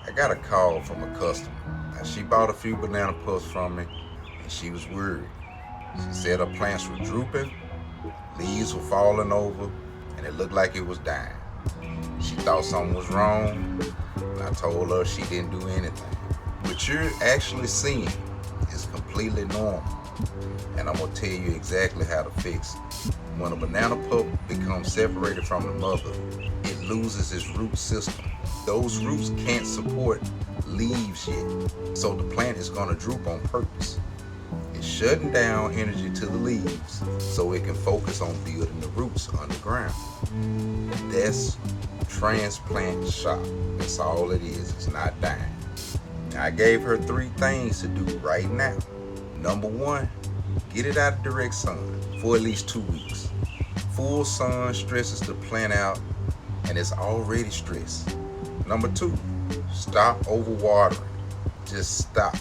I got a call from a customer. Now, she bought a few banana pups from me and she was worried. She said her plants were drooping, leaves were falling over, and it looked like it was dying. She thought something was wrong, and I told her she didn't do anything. What you're actually seeing is completely normal, and I'm gonna tell you exactly how to fix it. When a banana pup becomes separated from the mother, it loses its root system. Those roots can't support leaves yet, so the plant is gonna droop on purpose. It's shutting down energy to the leaves so it can focus on building the roots underground. That's transplant shock. That's all it is. It's not dying. Now, I gave her 3 things to do right now. Number 1, get it out of direct sun for at least 2 weeks. Full sun stresses the plant out and it's already stressed. Number 2, stop overwatering. Just stop.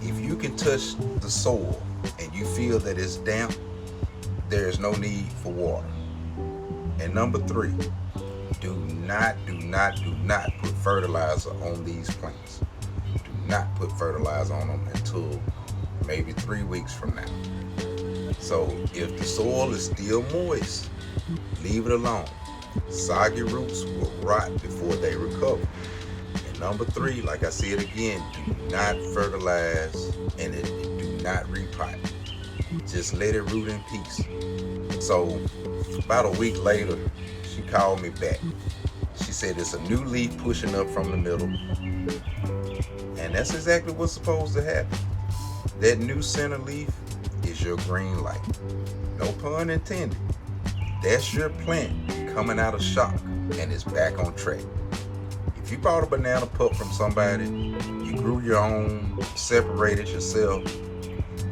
If you can touch the soil and you feel that it's damp, there is no need for water. And number 3, do not put fertilizer on these plants. Do not put fertilizer on them until maybe 3 weeks from now. So if the soil is still moist, leave it alone. Soggy roots will rot before they recover. And number 3, like I said again, do not fertilize and do not repot. Just let it root in peace. So about a week later, she called me back. She said it's a new leaf pushing up from the middle. And that's exactly what's supposed to happen. That new center leaf is your green light. No pun intended. That's your plant coming out of shock and it's back on track. If you bought a banana pup from somebody, you grew your own, separated yourself,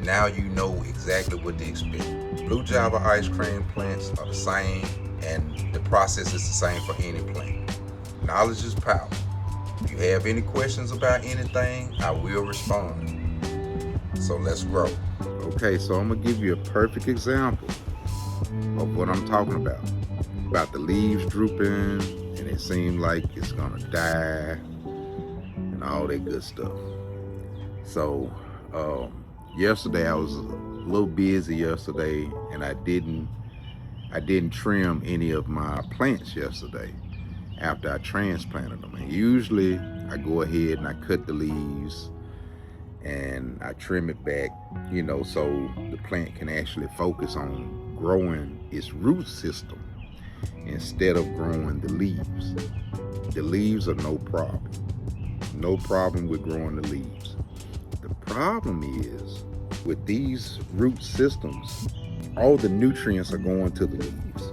now you know exactly what to expect. Blue Java ice cream plants are the same, and the process is the same for any plant. Knowledge is power. If you have any questions about anything, I will respond. So let's grow. Okay, so I'm gonna give you a perfect example of what I'm talking about the leaves drooping and it seems like it's gonna die and all that good stuff. So yesterday I was a little busy yesterday and I didn't trim any of my plants yesterday after I transplanted them. And usually I go ahead and I cut the leaves and I trim it back, so the plant can actually focus on growing its root system instead of growing the leaves. The leaves are no problem. No problem with growing the leaves. The problem is with these root systems, all the nutrients are going to the leaves.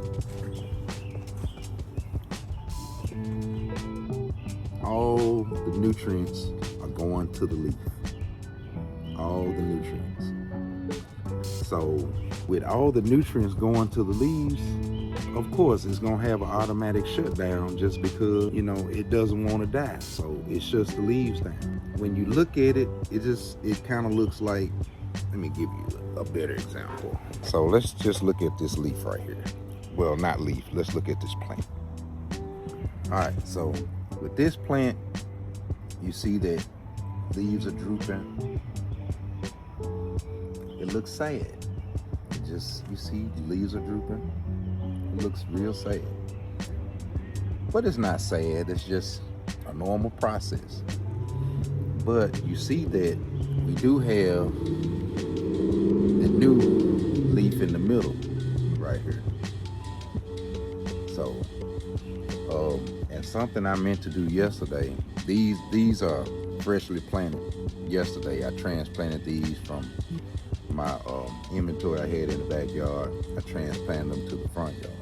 All the nutrients are going to the leaf. All the nutrients. So with all the nutrients going to the leaves, of course it's gonna have an automatic shutdown just because it doesn't want to die. So it shuts the leaves down. When you look at it, it kind of looks like, let me give you a better example. So let's just look at this leaf right here. Well, not leaf, let's look at this plant. All right, so with this plant, you see that leaves are drooping. It looks sad. You see the leaves are drooping. It looks real sad. But it's not sad, it's just a normal process. But you see that we do have the new leaf in the middle right here. So, and something I meant to do yesterday, these are freshly planted yesterday. I transplanted these from my inventory I had in the backyard. I transplanted them to the front yard.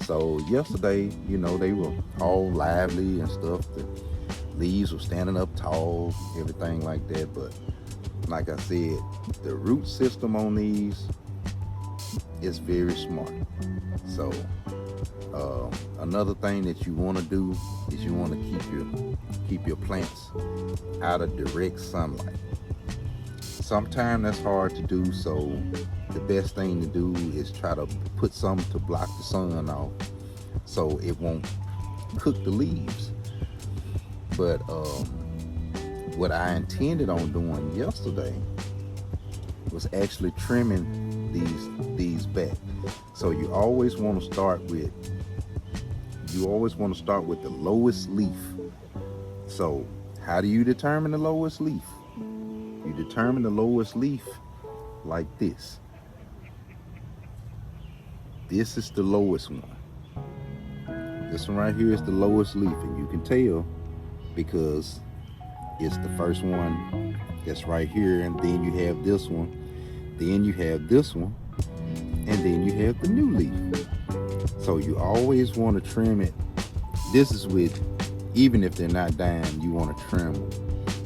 So yesterday, they were all lively and stuff. The leaves were standing up tall, everything like that. But like I said, the root system on these is very smart. So another thing that you want to do is you want to keep your plants out of direct sunlight. Sometimes that's hard to do, so the best thing to do is try to put something to block the sun off so it won't cook the leaves. But what I intended on doing yesterday was actually trimming these back. So you always want to start with the lowest leaf. So how do you determine the lowest leaf? You determine the lowest leaf like this. This is the lowest one. This one right here is the lowest leaf, and you can tell because it's the first one that's right here, and then you have this one, then you have this one, and then you have the new leaf. So you always want to trim it. This is with, even if they're not dying, you want to trim them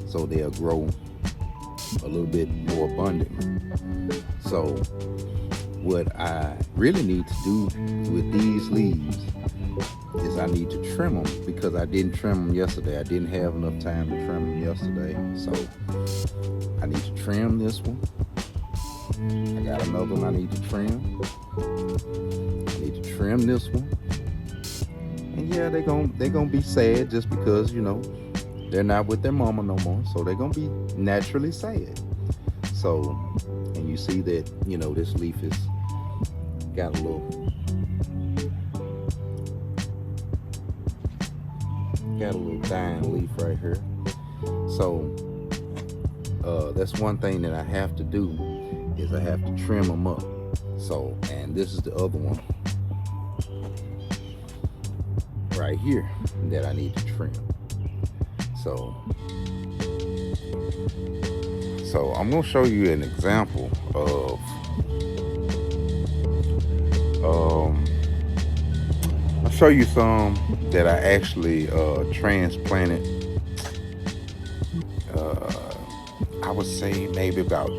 so they'll grow a little bit more abundantly. So what I really need to do with these leaves is I need to trim them because I didn't trim them yesterday. I didn't have enough time to trim them yesterday. So I need to trim this one. I got another one I need to trim. I need to trim this one. And yeah, they're gonna be sad just because, you know, they're not with their mama no more. So they're gonna be naturally sad. So, and you see that, you know, this leaf is got a little dying leaf right here. So that's one thing that I have to do is I have to trim them up. So, and this is the other one right here that I need to trim. So I'm gonna show you an example of I'll show you some that I actually transplanted. I would say maybe about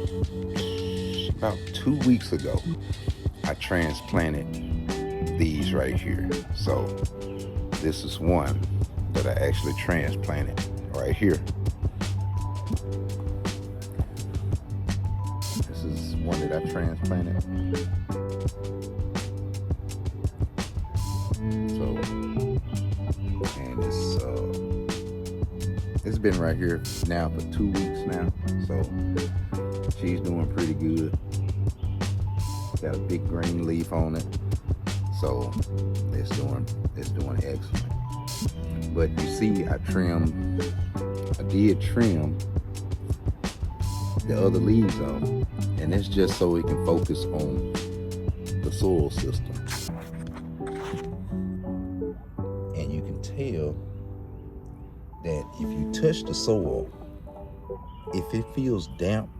2 weeks ago. I transplanted these right here. So this is one that I actually transplanted right here. This is one that I transplanted. So, and it's been right here now for 2 weeks now. So she's doing pretty good. Got a big green leaf on it. So it's doing excellent. But you see, I did trim the other leaves off, and it's just so it can focus on the soil system. And you can tell that if you touch the soil, if it feels damp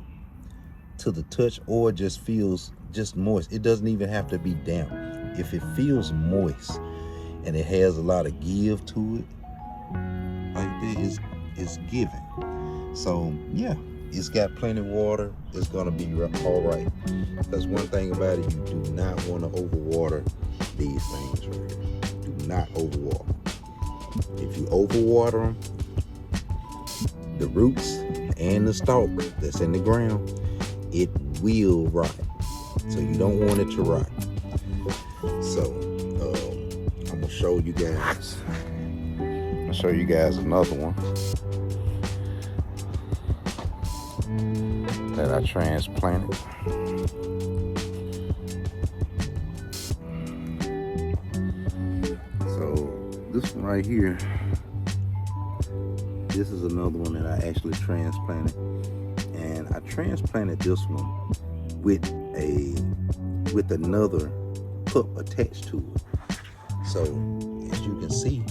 to the touch or just feels just moist, it doesn't even have to be damp. If it feels moist and it has a lot of give to it, like that, it's giving. So yeah, it's got plenty of water. It's gonna be all right. Because one thing about it, you do not want to overwater these things right here. Do not overwater. If you overwater them, the roots and the stalk that's in the ground, it will rot. So you don't want it to rot. So I'm gonna show you guys. I'll show you guys another one that I transplanted. So this one right here, this is another one that I actually transplanted, and I transplanted this one with another pup attached to it. So as you can see,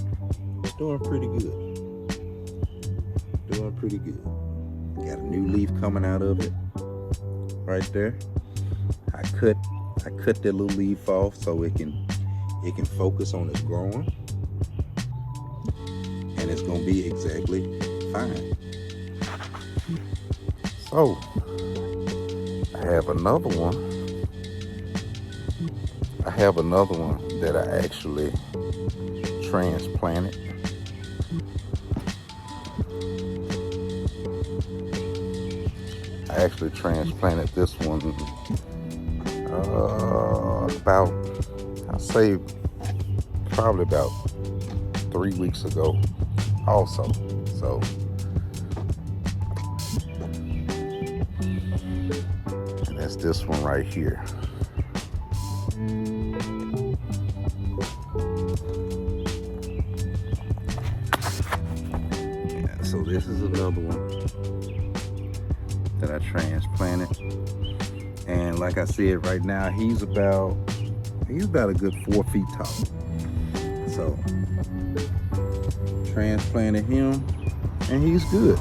it's doing pretty good. Got a new leaf coming out of it right there. I cut that little leaf off so it can focus on its growing, and it's gonna be exactly fine. So I have another one that I actually transplanted. I actually transplanted this one about, I'll say probably about 3 weeks ago also. So and that's this one right here. Yeah, so this is another one that I transplanted. And like I said, right now he's about a good 4 feet tall. So transplanted him, and he's good.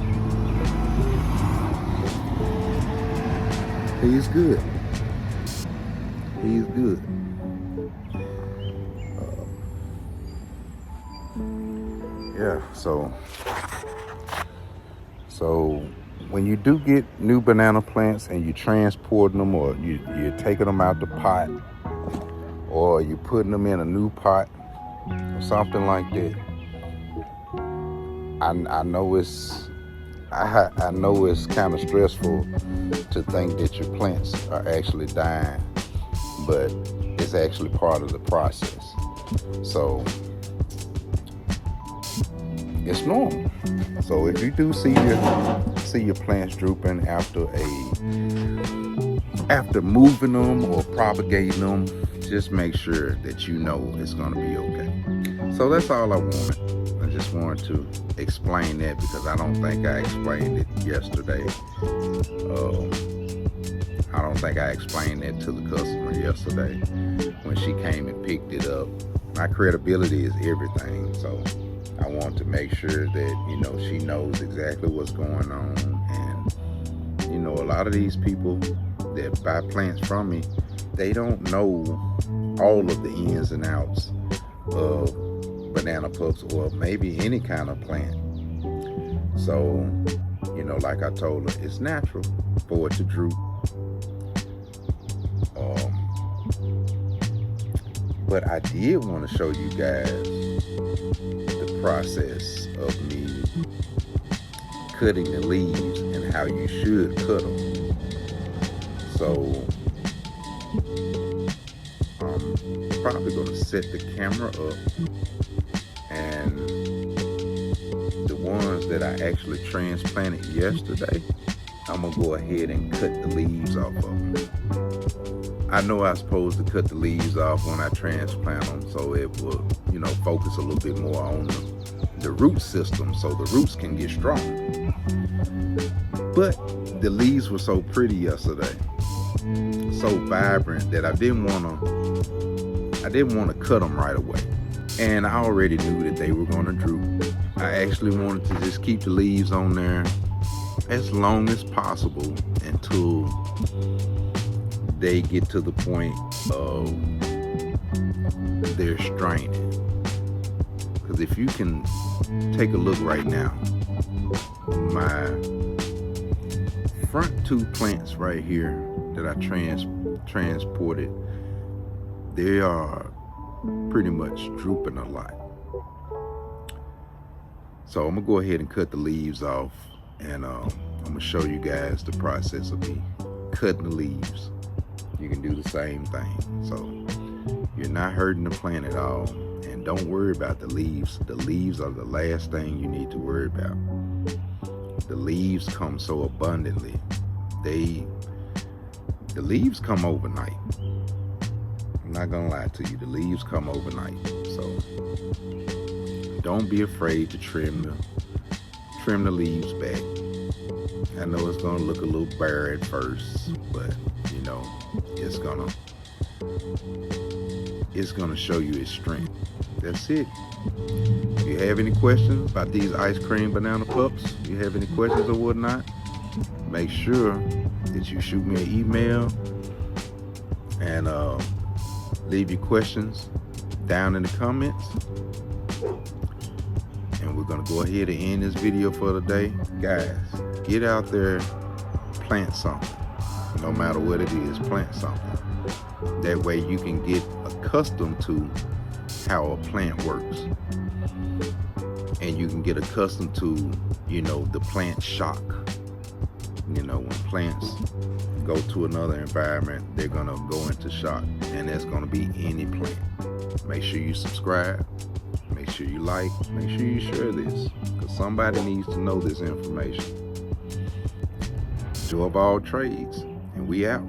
He's good. He's good. Yeah. So when you do get new banana plants and you transporting them, or you're taking them out the pot, or you're putting them in a new pot or something like that, I know it's kind of stressful to think that your plants are actually dying, but it's actually part of the process. So it's normal. So if you do see your plants drooping after moving them or propagating them, just make sure that you know it's going to be okay. So that's all I wanted. I just wanted to explain that, because I don't think I explained it yesterday. I don't think I explained that to the customer yesterday when she came and picked it up. My credibility is everything, so I want to make sure that, she knows exactly what's going on. And, a lot of these people that buy plants from me, they don't know all of the ins and outs of banana pups, or maybe any kind of plant. So, like I told her, it's natural for it to droop. But I did want to show you guys the process of me cutting the leaves and how you should cut them. So I'm probably going to set the camera up, and the ones that I actually transplanted yesterday, I'm going to go ahead and cut the leaves off of them. I know I'm supposed to cut the leaves off when I transplant them, so it will, focus a little bit more on the root system, so the roots can get strong. But the leaves were so pretty yesterday, so vibrant, that I didn't want to cut them right away. And I already knew that they were going to droop. I actually wanted to just keep the leaves on there as long as possible until they get to the point of they're straining. Because if you can take a look right now, my front 2 plants right here that I transported, they are pretty much drooping a lot. So I'm gonna go ahead and cut the leaves off, and I'm gonna show you guys the process of me cutting the leaves. You can do the same thing. So you're not hurting the plant at all. And don't worry about the leaves. The leaves are the last thing you need to worry about. The leaves come so abundantly. The leaves come overnight. I'm not gonna lie to you, the leaves come overnight. So don't be afraid to trim the leaves back. I know it's gonna look a little bare at first, but it's gonna show you its strength. That's it. If you have any questions about these ice cream banana pups, you have any questions or whatnot, make sure that you shoot me an email and leave your questions down in the comments. And we're gonna go ahead and end this video for today. Guys, get out there, plant something. No matter what it is, plant something. That way you can get accustomed to how a plant works. And you can get accustomed to, the plant shock. When plants go to another environment, they're gonna go into shock. And that's gonna be any plant. Make sure you subscribe. Make sure you like. Make sure you share this. Because Somebody needs to know this information. Joy of all trades, and we out.